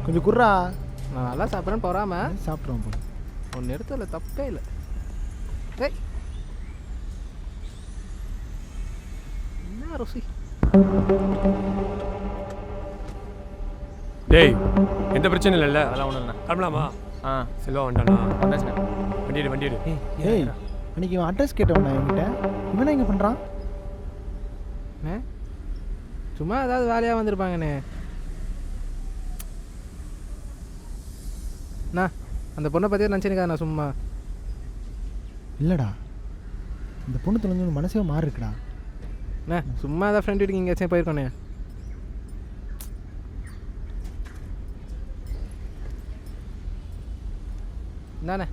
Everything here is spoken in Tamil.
கொஞ்சம் குர்ரா. நான் நல்லா சாப்பிட்றேன்னு போகாம சாப்பிட்றோம் போல. ஒன்று எடுத்துல தப்பே இல்லை. ஏய் என்ன ருசி. டேய் எந்த பிரச்சனையும் இல்லைல்ல? அதெல்லாம் ஒன்றும் இல்லைண்ணா. கிளம்பலாமா? ஆ செல்வா வந்துட்டானா? வந்தாச்சுண்ணா. வண்டிடு. ஏய் அன்னைக்கு இவன் அட்ரஸ் கேட்டவனா என்கிட்ட. இவனா இங்கே பண்ணுறான்? அண்ணே சும்மா ஏதாவது வேலையாக வந்திருப்பாங்கண்ணே. அண்ணா அந்த பொண்ணை பற்றியே நினச்சிருக்காண்ணா சும்மா. இல்லைடா, இந்த பொண்ணு தொலைஞ்சு மனசே மாறி இருக்குடா. அண்ணே சும்மா ஏதாவது ஃப்ரெண்ட் வீட்டுக்கு எங்கேயாச்சும் போயிருக்கோண்ணே. இந்தாண்ணே